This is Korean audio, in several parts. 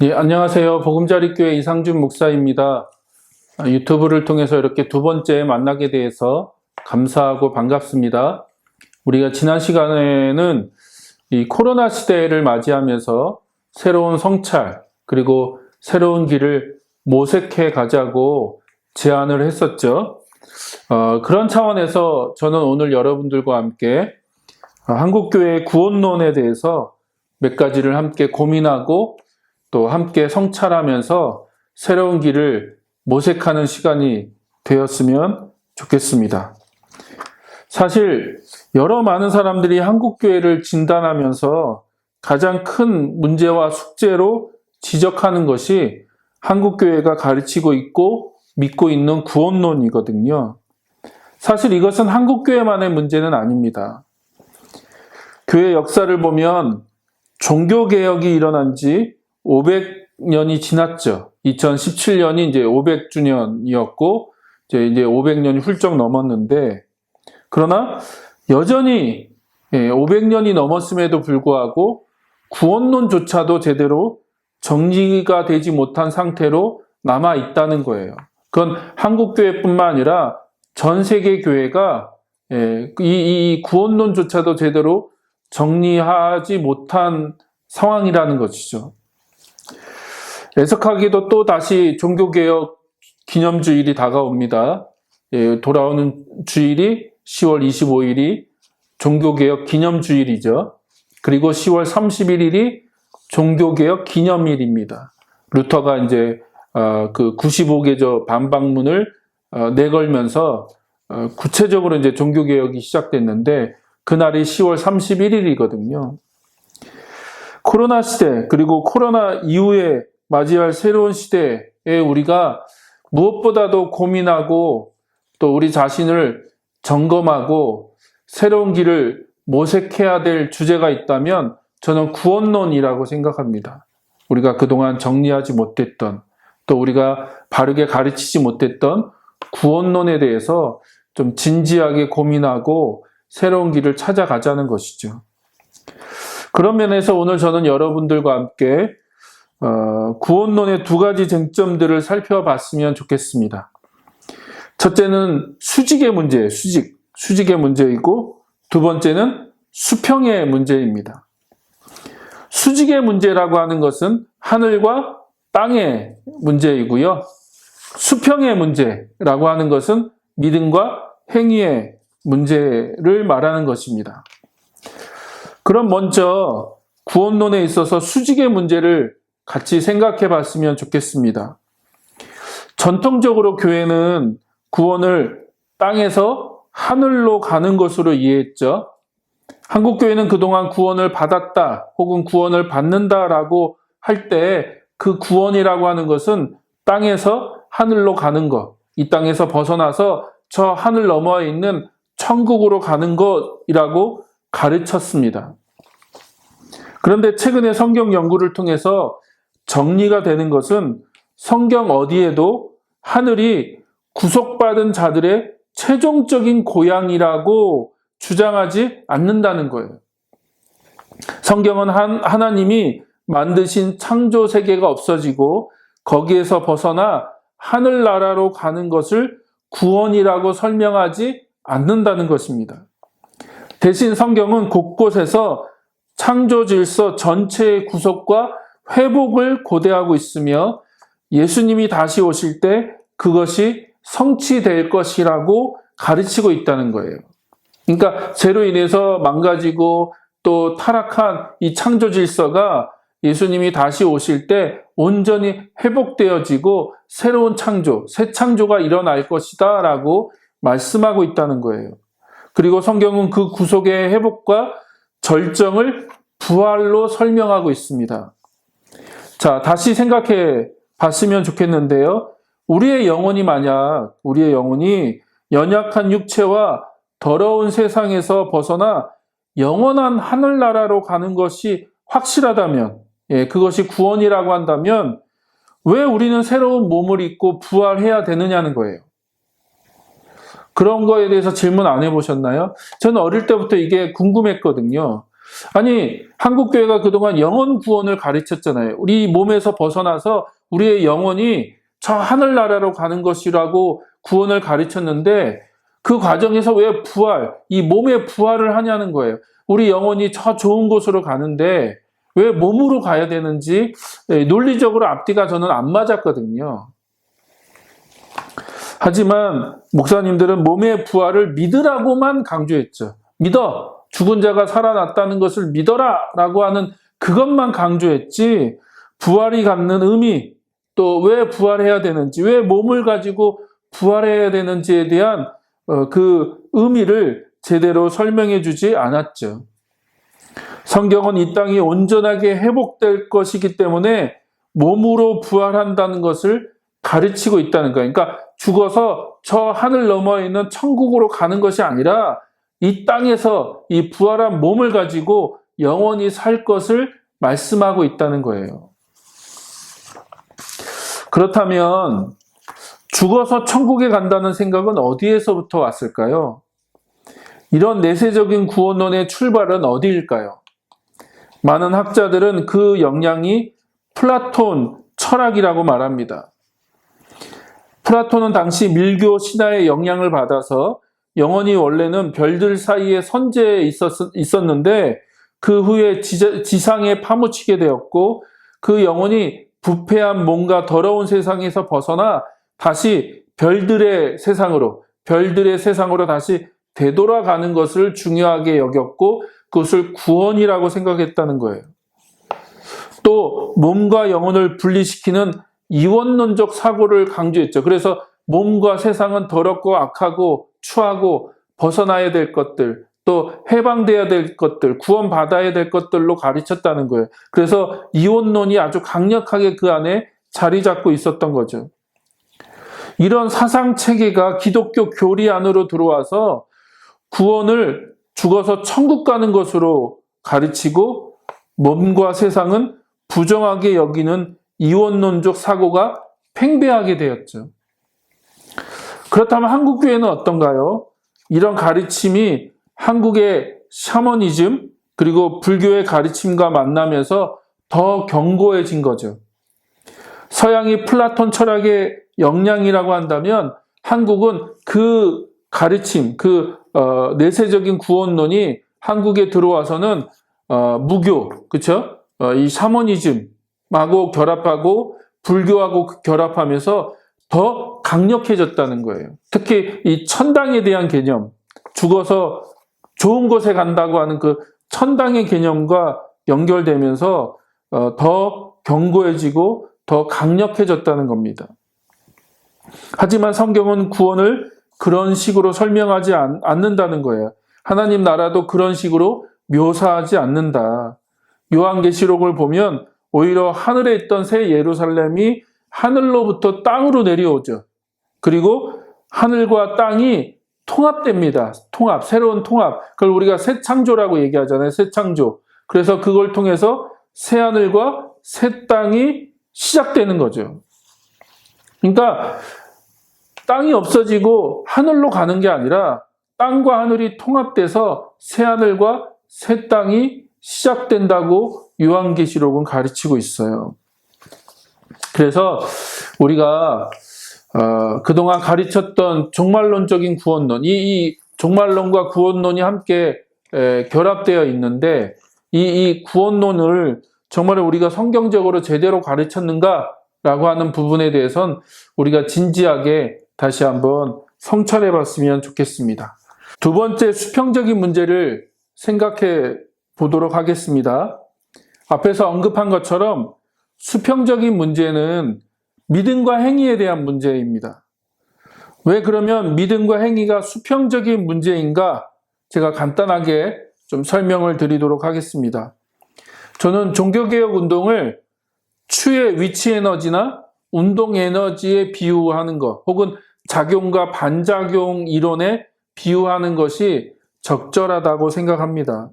예, 안녕하세요. 보금자리교회 이상준 목사입니다. 유튜브를 통해서 이렇게 두 번째 만나게 돼서 감사하고 반갑습니다. 우리가 지난 시간에는 이 코로나 시대를 맞이하면서 새로운 성찰, 그리고 새로운 길을 모색해 가자고 제안을 했었죠. 그런 차원에서 저는 오늘 여러분들과 함께 한국교회의 구원론에 대해서 몇 가지를 함께 고민하고 또 함께 성찰하면서 새로운 길을 모색하는 시간이 되었으면 좋겠습니다. 사실 여러 많은 사람들이 한국교회를 진단하면서 가장 큰 문제와 숙제로 지적하는 것이 한국교회가 가르치고 있고 믿고 있는 구원론이거든요. 사실 이것은 한국교회만의 문제는 아닙니다. 교회 역사를 보면 종교개혁이 일어난 지 500년이 지났죠. 2017년이 이제 500주년이었고, 이제 500년이 훌쩍 넘었는데, 그러나 여전히 500년이 넘었음에도 불구하고 구원론조차도 제대로 정리가 되지 못한 상태로 남아 있다는 거예요. 그건 한국교회뿐만 아니라 전 세계 교회가 이 구원론조차도 제대로 정리하지 못한 상황이라는 것이죠. 애석하게도 또 다시 종교개혁 기념주일이 다가옵니다. 돌아오는 주일이 10월 25일이 종교개혁 기념주일이죠. 그리고 10월 31일이 종교개혁 기념일입니다. 루터가 이제 그 95개조 반박문을 내걸면서 구체적으로 이제 종교개혁이 시작됐는데 그날이 10월 31일이거든요. 코로나 시대, 그리고 코로나 이후에 맞이할 새로운 시대에 우리가 무엇보다도 고민하고 또 우리 자신을 점검하고 새로운 길을 모색해야 될 주제가 있다면 저는 구원론이라고 생각합니다. 우리가 그동안 정리하지 못했던 또 우리가 바르게 가르치지 못했던 구원론에 대해서 좀 진지하게 고민하고 새로운 길을 찾아가자는 것이죠. 그런 면에서 오늘 저는 여러분들과 함께 구원론의 두 가지 쟁점들을 살펴봤으면 좋겠습니다. 첫째는 수직의 문제예요. 수직의 문제이고 두 번째는 수평의 문제입니다. 수직의 문제라고 하는 것은 하늘과 땅의 문제이고요. 수평의 문제라고 하는 것은 믿음과 행위의 문제를 말하는 것입니다. 그럼 먼저 구원론에 있어서 수직의 문제를 같이 생각해 봤으면 좋겠습니다. 전통적으로 교회는 구원을 땅에서 하늘로 가는 것으로 이해했죠. 한국교회는 그동안 구원을 받았다 혹은 구원을 받는다라고 할 때 그 구원이라고 하는 것은 땅에서 하늘로 가는 것, 이 땅에서 벗어나서 저 하늘 너머에 있는 천국으로 가는 것이라고 가르쳤습니다. 그런데 최근에 성경 연구를 통해서 정리가 되는 것은 성경 어디에도 하늘이 구속받은 자들의 최종적인 고향이라고 주장하지 않는다는 거예요. 성경은 하나님이 만드신 창조 세계가 없어지고 거기에서 벗어나 하늘나라로 가는 것을 구원이라고 설명하지 않는다는 것입니다. 대신 성경은 곳곳에서 창조 질서 전체의 구속과 회복을 고대하고 있으며 예수님이 다시 오실 때 그것이 성취될 것이라고 가르치고 있다는 거예요. 그러니까 죄로 인해서 망가지고 또 타락한 이 창조 질서가 예수님이 다시 오실 때 온전히 회복되어지고 새로운 창조, 새 창조가 일어날 것이다 라고 말씀하고 있다는 거예요. 그리고 성경은 그 구속의 회복과 절정을 부활로 설명하고 있습니다. 자, 다시 생각해 봤으면 좋겠는데요. 우리의 영혼이 연약한 육체와 더러운 세상에서 벗어나 영원한 하늘나라로 가는 것이 확실하다면, 그것이 구원이라고 한다면 왜 우리는 새로운 몸을 입고 부활해야 되느냐는 거예요. 그런 거에 대해서 질문 안 해보셨나요? 저는 어릴 때부터 이게 궁금했거든요. 아니, 한국교회가 그동안 영혼 구원을 가르쳤잖아요. 우리 몸에서 벗어나서 우리의 영혼이 저 하늘나라로 가는 것이라고 구원을 가르쳤는데 그 과정에서 왜 이 몸의 부활을 하냐는 거예요. 우리 영혼이 저 좋은 곳으로 가는데 왜 몸으로 가야 되는지 논리적으로 앞뒤가 저는 안 맞았거든요. 하지만 목사님들은 몸의 부활을 믿으라고만 강조했죠. 믿어. 죽은 자가 살아났다는 것을 믿어라 라고 하는 그것만 강조했지 부활이 갖는 의미, 또 왜 부활해야 되는지, 왜 몸을 가지고 부활해야 되는지에 대한 그 의미를 제대로 설명해 주지 않았죠. 성경은 이 땅이 온전하게 회복될 것이기 때문에 몸으로 부활한다는 것을 가르치고 있다는 거예요. 그러니까 죽어서 저 하늘 너머에 있는 천국으로 가는 것이 아니라 이 땅에서 이 부활한 몸을 가지고 영원히 살 것을 말씀하고 있다는 거예요. 그렇다면 죽어서 천국에 간다는 생각은 어디에서부터 왔을까요? 이런 내세적인 구원론의 출발은 어디일까요? 많은 학자들은 그 영향이 플라톤 철학이라고 말합니다. 플라톤은 당시 밀교 신화의 영향을 받아서 영혼이 원래는 별들 사이에 선재에 있었는데 그 후에 지상에 파묻히게 되었고 그 영혼이 부패한 몸과 더러운 세상에서 벗어나 다시 별들의 세상으로 다시 되돌아가는 것을 중요하게 여겼고 그것을 구원이라고 생각했다는 거예요. 또 몸과 영혼을 분리시키는 이원론적 사고를 강조했죠. 그래서 몸과 세상은 더럽고 악하고 추하고 벗어나야 될 것들, 또 해방돼야 될 것들, 구원받아야 될 것들로 가르쳤다는 거예요. 그래서 이원론이 아주 강력하게 그 안에 자리 잡고 있었던 거죠. 이런 사상 체계가 기독교 교리 안으로 들어와서 구원을 죽어서 천국 가는 것으로 가르치고 몸과 세상은 부정하게 여기는 이원론적 사고가 팽배하게 되었죠. 그렇다면 한국교회는 어떤가요? 이런 가르침이 한국의 샤머니즘 그리고 불교의 가르침과 만나면서 더 견고해진 거죠. 서양이 플라톤 철학의 영향이라고 한다면 한국은 그 가르침, 내세적인 구원론이 한국에 들어와서는 무교, 그렇죠? 이 샤머니즘하고 결합하고 불교하고 결합하면서 더 강력해졌다는 거예요. 특히 이 천당에 대한 개념, 죽어서 좋은 곳에 간다고 하는 그 천당의 개념과 연결되면서 더 견고해지고 더 강력해졌다는 겁니다. 하지만 성경은 구원을 그런 식으로 설명하지 않는다는 거예요. 하나님 나라도 그런 식으로 묘사하지 않는다. 요한계시록을 보면 오히려 하늘에 있던 새 예루살렘이 하늘로부터 땅으로 내려오죠. 그리고 하늘과 땅이 통합됩니다. 새로운 통합. 그걸 우리가 새 창조라고 얘기하잖아요. 새 창조. 그래서 그걸 통해서 새 하늘과 새 땅이 시작되는 거죠. 그러니까 땅이 없어지고 하늘로 가는 게 아니라 땅과 하늘이 통합돼서 새 하늘과 새 땅이 시작된다고 요한계시록은 가르치고 있어요. 그래서 우리가 그동안 가르쳤던 종말론적인 구원론, 이 종말론과 구원론이 함께 결합되어 있는데 이 구원론을 정말 우리가 성경적으로 제대로 가르쳤는가라고 하는 부분에 대해서는 우리가 진지하게 다시 한번 성찰해 봤으면 좋겠습니다. 두 번째 수평적인 문제를 생각해 보도록 하겠습니다. 앞에서 언급한 것처럼 수평적인 문제는 믿음과 행위에 대한 문제입니다. 왜 그러면 믿음과 행위가 수평적인 문제인가? 제가 간단하게 좀 설명을 드리도록 하겠습니다. 저는 종교개혁 운동을 추의 위치 에너지나 운동 에너지에 비유하는 것, 혹은 작용과 반작용 이론에 비유하는 것이 적절하다고 생각합니다.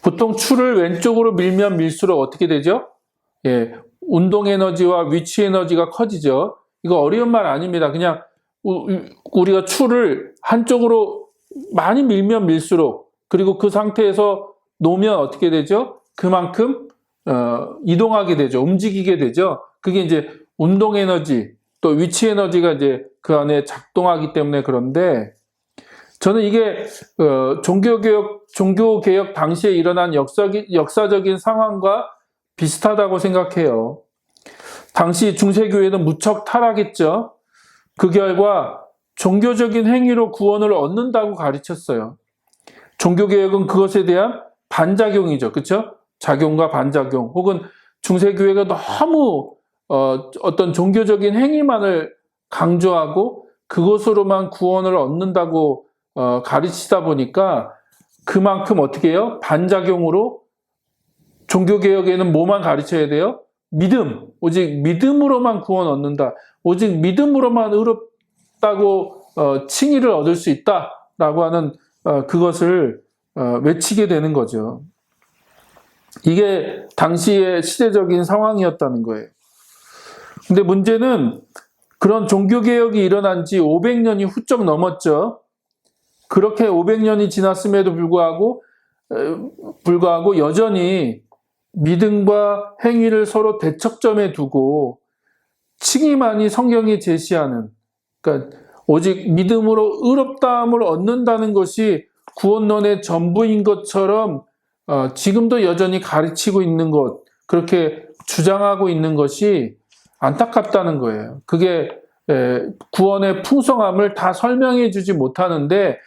보통 추를 왼쪽으로 밀면 밀수록 어떻게 되죠? 운동 에너지와 위치 에너지가 커지죠. 이거 어려운 말 아닙니다. 그냥 우리가 추를 한쪽으로 많이 밀면 밀수록, 그리고 그 상태에서 놓으면 어떻게 되죠? 그만큼 이동하게 되죠. 움직이게 되죠. 그게 이제 운동 에너지, 또 위치 에너지가 이제 그 안에 작동하기 때문에 그런데 저는 이게 종교개혁 당시에 일어난 역사적인 상황과 비슷하다고 생각해요. 당시 중세교회는 무척 타락했죠. 그 결과 종교적인 행위로 구원을 얻는다고 가르쳤어요. 종교개혁은 그것에 대한 반작용이죠. 그렇죠? 작용과 반작용. 혹은 중세교회가 너무 어떤 종교적인 행위만을 강조하고 그것으로만 구원을 얻는다고 가르치다 보니까 그만큼 어떻게 해요? 반작용으로 종교개혁에는 뭐만 가르쳐야 돼요? 믿음. 오직 믿음으로만 구원 얻는다. 오직 믿음으로만 의롭다고 칭의를 얻을 수 있다라고 하는 그것을 외치게 되는 거죠. 이게 당시의 시대적인 상황이었다는 거예요. 근데 문제는 그런 종교개혁이 일어난 지 500년이 훌쩍 넘었죠. 그렇게 500년이 지났음에도 불구하고 여전히 믿음과 행위를 서로 대척점에 두고 칭의만이 성경이 제시하는, 그러니까 오직 믿음으로 의롭다함을 얻는다는 것이 구원론의 전부인 것처럼 지금도 여전히 가르치고 있는 것, 그렇게 주장하고 있는 것이 안타깝다는 거예요. 그게 구원의 풍성함을 다 설명해 주지 못하는데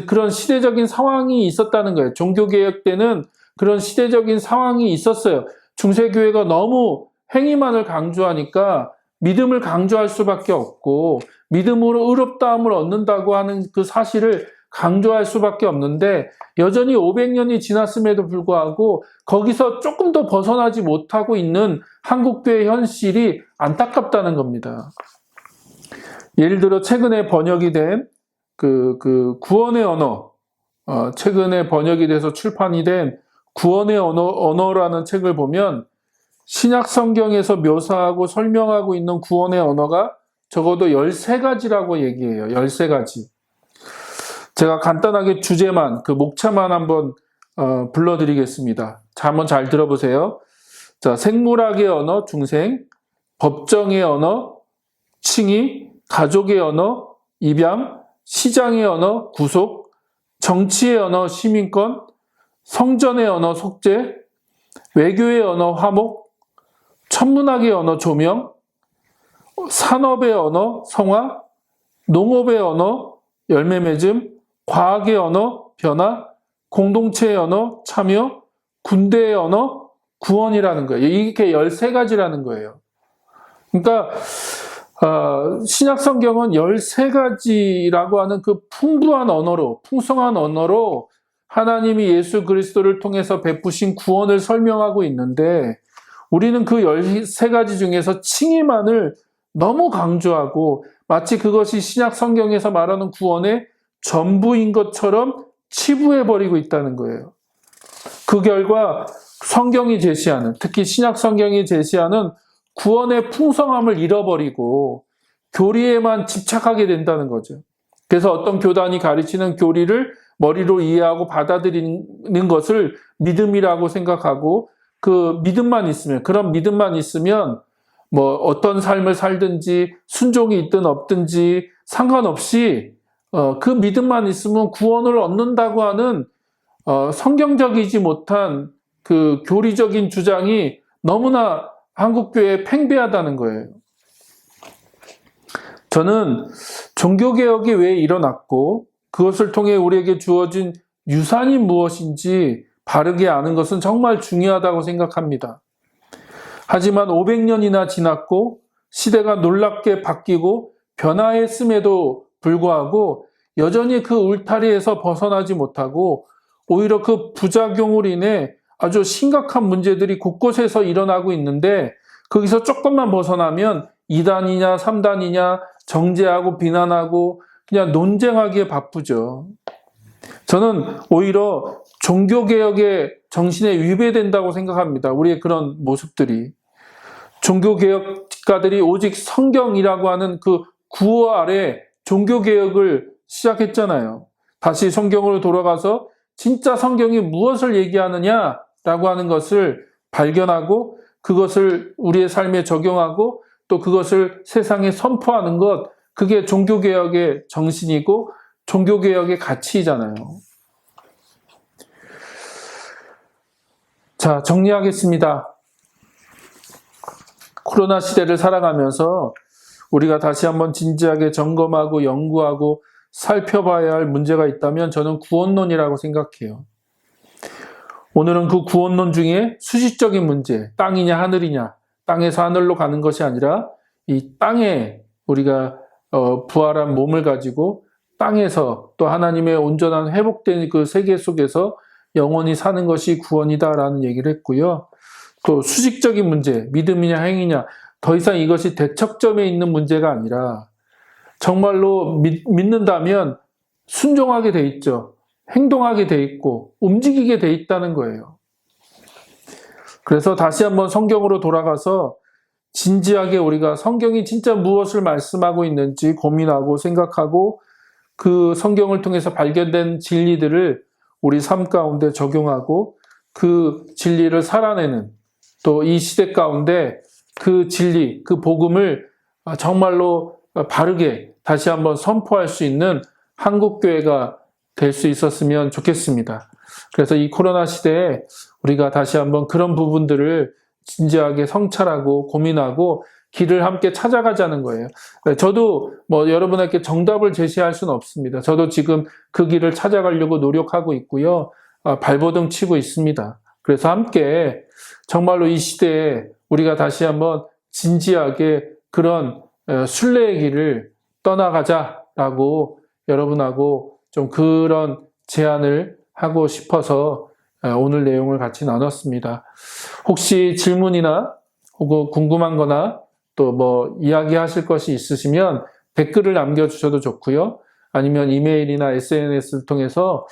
그런 시대적인 상황이 있었다는 거예요. 종교개혁 때는 그런 시대적인 상황이 있었어요. 중세교회가 너무 행위만을 강조하니까 믿음을 강조할 수밖에 없고 믿음으로 의롭다함을 얻는다고 하는 그 사실을 강조할 수밖에 없는데 여전히 500년이 지났음에도 불구하고 거기서 조금 더 벗어나지 못하고 있는 한국교회 현실이 안타깝다는 겁니다. 예를 들어 최근에 번역이 된 그 구원의 언어, 최근에 번역이 돼서 출판이 된 구원의 언어라는 책을 보면 신약 성경에서 묘사하고 설명하고 있는 구원의 언어가 적어도 13가지라고 얘기해요. 13가지. 제가 간단하게 주제만, 그 목차만 한번 불러드리겠습니다. 자, 한번 잘 들어보세요. 자, 생물학의 언어, 중생, 법정의 언어, 칭의, 가족의 언어, 입양, 시장의 언어, 구속, 정치의 언어, 시민권, 성전의 언어, 속죄, 외교의 언어, 화목, 천문학의 언어, 조명, 산업의 언어, 성화, 농업의 언어, 열매 맺음, 과학의 언어, 변화, 공동체의 언어, 참여, 군대의 언어, 구원이라는 거예요. 이게 13가지라는 거예요. 그러니까 신약 성경은 13가지라고 하는 그 풍부한 언어로, 풍성한 언어로 하나님이 예수 그리스도를 통해서 베푸신 구원을 설명하고 있는데 우리는 그 13가지 중에서 칭의만을 너무 강조하고 마치 그것이 신약 성경에서 말하는 구원의 전부인 것처럼 치부해버리고 있다는 거예요. 그 결과 성경이 제시하는, 특히 신약 성경이 제시하는 구원의 풍성함을 잃어버리고 교리에만 집착하게 된다는 거죠. 그래서 어떤 교단이 가르치는 교리를 머리로 이해하고 받아들이는 것을 믿음이라고 생각하고 그 믿음만 있으면, 그런 믿음만 있으면 뭐 어떤 삶을 살든지 순종이 있든 없든지 상관없이 그 믿음만 있으면 구원을 얻는다고 하는 성경적이지 못한 그 교리적인 주장이 너무나 한국교회에 팽배하다는 거예요. 저는 종교개혁이 왜 일어났고 그것을 통해 우리에게 주어진 유산이 무엇인지 바르게 아는 것은 정말 중요하다고 생각합니다. 하지만 500년이나 지났고 시대가 놀랍게 바뀌고 변화했음에도 불구하고 여전히 그 울타리에서 벗어나지 못하고 오히려 그 부작용으로 인해 아주 심각한 문제들이 곳곳에서 일어나고 있는데 거기서 조금만 벗어나면 2단이냐 3단이냐 정죄하고 비난하고 그냥 논쟁하기에 바쁘죠. 저는 오히려 종교개혁의 정신에 위배된다고 생각합니다. 우리의 그런 모습들이. 종교개혁가들이 오직 성경이라고 하는 그 구호 아래 종교개혁을 시작했잖아요. 다시 성경으로 돌아가서 진짜 성경이 무엇을 얘기하느냐라고 하는 것을 발견하고 그것을 우리의 삶에 적용하고 또 그것을 세상에 선포하는 것, 그게 종교개혁의 정신이고 종교개혁의 가치이잖아요. 자, 정리하겠습니다. 코로나 시대를 살아가면서 우리가 다시 한번 진지하게 점검하고 연구하고 살펴봐야 할 문제가 있다면 저는 구원론이라고 생각해요. 오늘은 그 구원론 중에 수식적인 문제, 땅이냐 하늘이냐, 땅에서 하늘로 가는 것이 아니라 이 땅에 우리가 부활한 몸을 가지고 땅에서 또 하나님의 온전한 회복된 그 세계 속에서 영원히 사는 것이 구원이다라는 얘기를 했고요. 또 수식적인 문제, 믿음이냐 행위냐, 더 이상 이것이 대척점에 있는 문제가 아니라 정말로 믿는다면 순종하게 돼 있죠. 행동하게 돼 있고 움직이게 돼 있다는 거예요. 그래서 다시 한번 성경으로 돌아가서 진지하게 우리가 성경이 진짜 무엇을 말씀하고 있는지 고민하고 생각하고 그 성경을 통해서 발견된 진리들을 우리 삶 가운데 적용하고 그 진리를 살아내는 또 이 시대 가운데 그 진리, 그 복음을 정말로 바르게 다시 한번 선포할 수 있는 한국교회가 될 수 있었으면 좋겠습니다. 그래서 이 코로나 시대에 우리가 다시 한번 그런 부분들을 진지하게 성찰하고 고민하고 길을 함께 찾아가자는 거예요. 저도 여러분에게 정답을 제시할 수는 없습니다. 저도 지금 그 길을 찾아가려고 노력하고 있고요. 발버둥 치고 있습니다. 그래서 함께 정말로 이 시대에 우리가 다시 한번 진지하게 그런 순례의 길을 떠나가자라고 여러분하고 좀 그런 제안을 하고 싶어서 오늘 내용을 같이 나눴습니다. 혹시 질문이나 혹은 궁금한 거나 또 이야기하실 것이 있으시면 댓글을 남겨주셔도 좋고요. 아니면 이메일이나 SNS를 통해서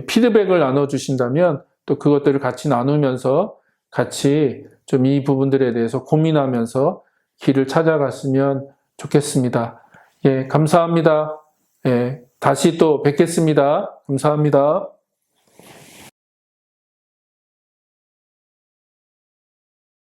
피드백을 나눠주신다면 또 그것들을 같이 나누면서 같이 좀 이 부분들에 대해서 고민하면서 길을 찾아갔으면 좋겠습니다. 예, 감사합니다. 예, 다시 또 뵙겠습니다. 감사합니다.